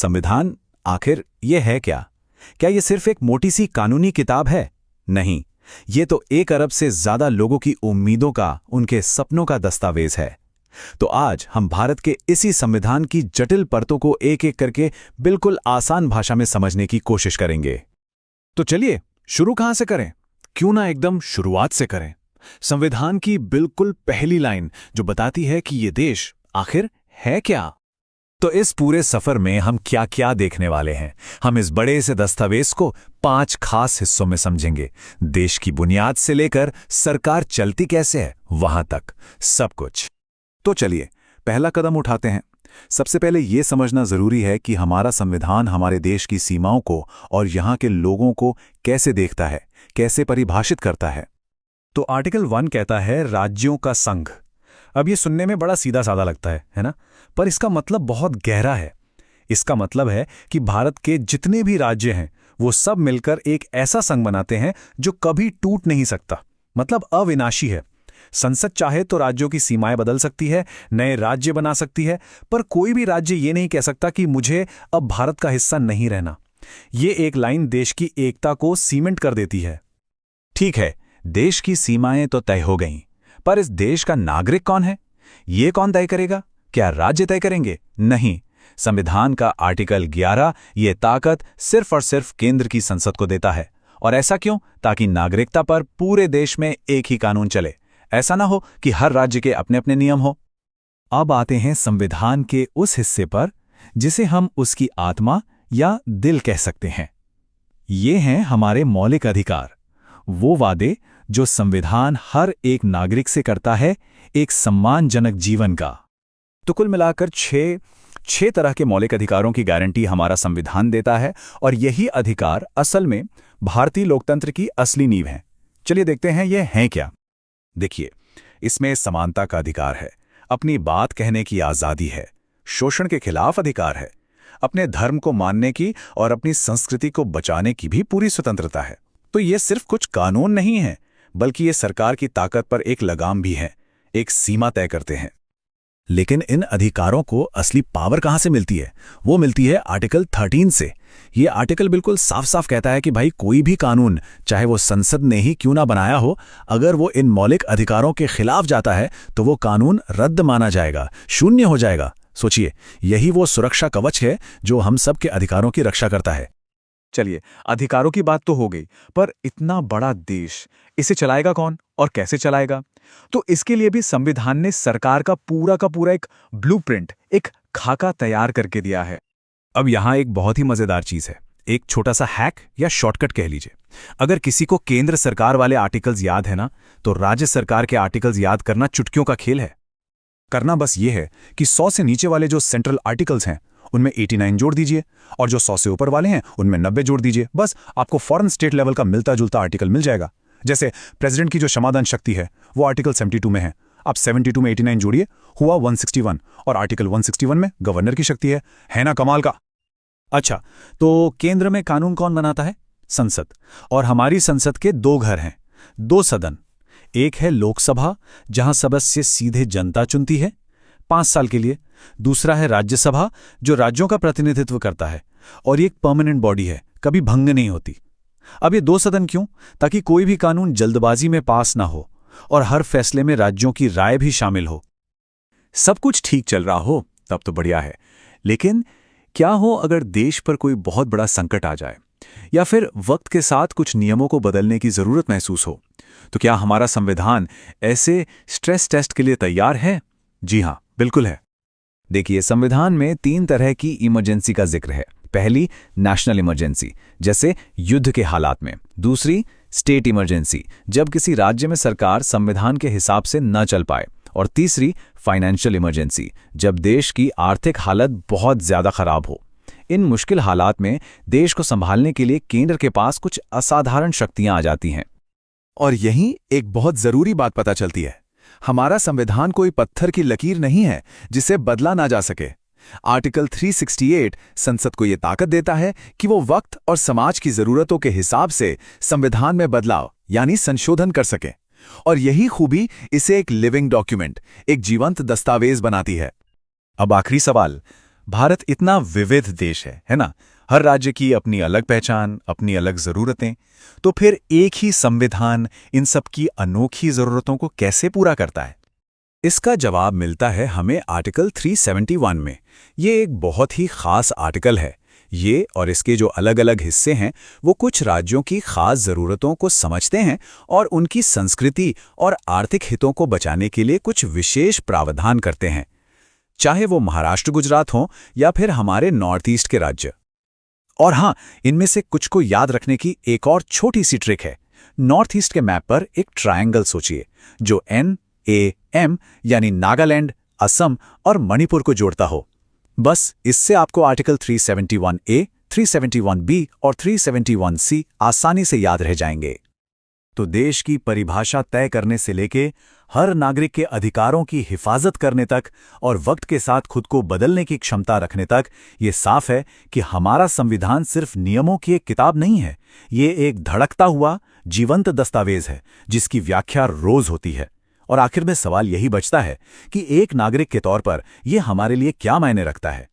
संविधान आखिर ये है क्या? क्या ये सिर्फ एक मोटी सी कानूनी किताब है? नहीं, ये तो 1 अरब से ज्यादा लोगों की उम्मीदों का, उनके सपनों का दस्तावेज है। तो आज हम भारत के इसी संविधान की जटिल परतों को एक एक करके बिल्कुल आसान भाषा में समझने की कोशिश करेंगे। तो चलिए शुरू कहां से करें? क्यों ना एकदम शुरुआत से करें। संविधान की बिल्कुल पहली लाइन जो बताती है कि ये देश आखिर है क्या। तो इस पूरे सफर में हम क्या क्या देखने वाले हैं? हम इस बड़े से दस्तावेज को 5 खास हिस्सों में समझेंगे। देश की बुनियाद से लेकर सरकार चलती कैसे है वहां तक, सब कुछ। तो चलिए पहला कदम उठाते हैं। सबसे पहले यह समझना जरूरी है कि हमारा संविधान हमारे देश की सीमाओं को और यहाँ के लोगों को कैसे देखता है, कैसे परिभाषित करता है। तो आर्टिकल 1 कहता है राज्यों का संघ। अब ये सुनने में बड़ा सीधा साधा लगता है ना? पर इसका मतलब बहुत गहरा है। इसका मतलब है कि भारत के जितने भी राज्य हैं वो सब मिलकर एक ऐसा संघ बनाते हैं जो कभी टूट नहीं सकता, मतलब अविनाशी है। संसद चाहे तो राज्यों की सीमाएं बदल सकती है, नए राज्य बना सकती है, पर कोई भी राज्य ये नहीं कह सकता कि मुझे अब भारत का हिस्सा नहीं रहना। ये एक लाइन देश की एकता को सीमेंट कर देती है। ठीक है, देश की सीमाएं तो तय हो गईं, पर इस देश का नागरिक कौन है? ये कौन तय करेगा? क्या राज्य तय करेंगे? नहीं, संविधान का आर्टिकल 11 ये ताकत सिर्फ और सिर्फ केंद्र की संसद को देता है। और ऐसा क्यों? ताकि नागरिकता पर पूरे देश में एक ही कानून चले। ऐसा ना हो कि हर राज्य के अपने अपने नियम हो। अब आते हैं संविधान के उस हिस्से पर जिसे हम उसकी आत्मा या दिल कह सकते हैं। ये हैं हमारे मौलिक अधिकार, वो वादे जो संविधान हर एक नागरिक से करता है, एक सम्मानजनक जीवन का। तो कुल मिलाकर 6 तरह के मौलिक अधिकारों की गारंटी हमारा संविधान देता है, और यही अधिकार असल में भारतीय लोकतंत्र की असली नींव हैं। चलिए देखते हैं ये हैं क्या। देखिए, इसमें समानता का अधिकार है, अपनी बात कहने की आज़ादी है, शोषण के खिलाफ अधिकार है, अपने धर्म को मानने की और अपनी संस्कृति को बचाने की भी पूरी स्वतंत्रता है। तो ये सिर्फ कुछ कानून नहीं है, बल्कि ये सरकार की ताकत पर एक लगाम भी है, एक सीमा तय करते हैं। लेकिन इन अधिकारों को असली पावर कहां से मिलती है? वो मिलती है आर्टिकल 13 से। ये आर्टिकल बिल्कुल साफ साफ कहता है कि भाई कोई भी कानून, चाहे वो संसद ने ही क्यों ना बनाया हो, अगर वो इन मौलिक अधिकारों के खिलाफ जाता है तो वो कानून रद्द माना जाएगा, शून्य हो जाएगा। सोचिए, यही वो सुरक्षा कवच है जो हम सब के अधिकारों की रक्षा करता है। चलिए, अधिकारों की बात तो हो गई, पर इतना बड़ा देश, इसे चलाएगा कौन और कैसे चलाएगा? तो इसके लिए भी संविधान ने सरकार का पूरा एक ब्लूप्रिंट, एक खाका तैयार करके दिया है। अब यहां एक बहुत ही मजेदार चीज है, एक छोटा सा हैक या शॉर्टकट कह लीजिए। अगर किसी को केंद्र सरकार वाले आर्टिकल्स याद है ना, तो राज्य सरकार के आर्टिकल्स याद करना चुटकियों का खेल है। करना बस ये है कि 100 से नीचे वाले जो सेंट्रल आर्टिकल्स हैं उनमें 89 जोड़ दीजिए, और जो 100 से ऊपर वाले हैं उनमें 90 जोड़ दीजिए। बस आपको फॉरेन स्टेट लेवल का मिलता जुलता आर्टिकल मिल जाएगा। जैसे प्रेसिडेंट की जो क्षमादान शक्ति है वो आर्टिकल 72 में है, आप 72 में 89 जोड़िए, हुआ 161, और आर्टिकल 161 में गवर्नर की शक्ति है ना कमाल का। अच्छा, तो केंद्र में कानून कौन बनाता है? संसद। और हमारी संसद के 2 घर हैं, 2 सदन। एक है लोकसभा, जहां सदस्य सीधे जनता चुनती है 5 साल के लिए। दूसरा है राज्यसभा, जो राज्यों का प्रतिनिधित्व करता है, और ये एक परमानेंट बॉडी है, कभी भंग नहीं होती। अब ये 2 सदन क्यों? ताकि कोई भी कानून जल्दबाजी में पास ना हो और हर फैसले में राज्यों की राय भी शामिल हो। सब कुछ ठीक चल रहा हो तब तो बढ़िया है, लेकिन क्या हो अगर देश पर कोई बहुत बड़ा संकट आ जाए, या फिर वक्त के साथ कुछ नियमों को बदलने की जरूरत महसूस हो? तो क्या हमारा संविधान ऐसे स्ट्रेस टेस्ट के लिए तैयार है? जी हां, बिल्कुल है। देखिए, संविधान में 3 तरह की इमरजेंसी का जिक्र है। पहली, नेशनल इमरजेंसी, जैसे युद्ध के हालात में। दूसरी, स्टेट इमरजेंसी, जब किसी राज्य में सरकार संविधान के हिसाब से न चल पाए। और तीसरी, फाइनेंशियल इमरजेंसी, जब देश की आर्थिक हालत बहुत ज्यादा खराब हो। इन मुश्किल हालात में देश को संभालने के लिए केंद्र के पास कुछ असाधारण शक्तियां आ जाती हैं। और यहीं एक बहुत जरूरी बात पता चलती है, हमारा संविधान कोई पत्थर की लकीर नहीं है जिसे बदला ना जा सके। आर्टिकल 368 संसद को यह ताकत देता है कि वो वक्त और समाज की जरूरतों के हिसाब से संविधान में बदलाव यानी संशोधन कर सके, और यही खूबी इसे एक लिविंग डॉक्यूमेंट, एक जीवंत दस्तावेज बनाती है। अब आखिरी सवाल, भारत इतना विविध देश है ना? हर राज्य की अपनी अलग पहचान, अपनी अलग ज़रूरतें। तो फिर एक ही संविधान इन सब की अनोखी ज़रूरतों को कैसे पूरा करता है? इसका जवाब मिलता है हमें आर्टिकल 371 में। ये एक बहुत ही खास आर्टिकल है। ये और इसके जो अलग अलग हिस्से हैं वो कुछ राज्यों की खास ज़रूरतों को समझते हैं और उनकी संस्कृति और आर्थिक हितों को बचाने के लिए कुछ विशेष प्रावधान करते हैं, चाहे वो महाराष्ट्र, गुजरात हो या फिर हमारे नॉर्थ ईस्ट के राज्य। और हाँ, इनमें से कुछ को याद रखने की एक और छोटी सी ट्रिक है। नॉर्थ ईस्ट के मैप पर एक ट्रायंगल सोचिए जो NAM यानी नागालैंड, असम और मणिपुर को जोड़ता हो। बस इससे आपको आर्टिकल 371A, 371B और 371C आसानी से याद रह जाएंगे। तो देश की परिभाषा तय करने से लेके हर नागरिक के अधिकारों की हिफाजत करने तक और वक्त के साथ खुद को बदलने की क्षमता रखने तक ये साफ है कि हमारा संविधान सिर्फ नियमों की एक किताब नहीं है। ये एक धड़कता हुआ जीवंत दस्तावेज है जिसकी व्याख्या रोज होती है। और आखिर में सवाल यही बचता है कि एक नागरिक के तौर पर यह हमारे लिए क्या मायने रखता है।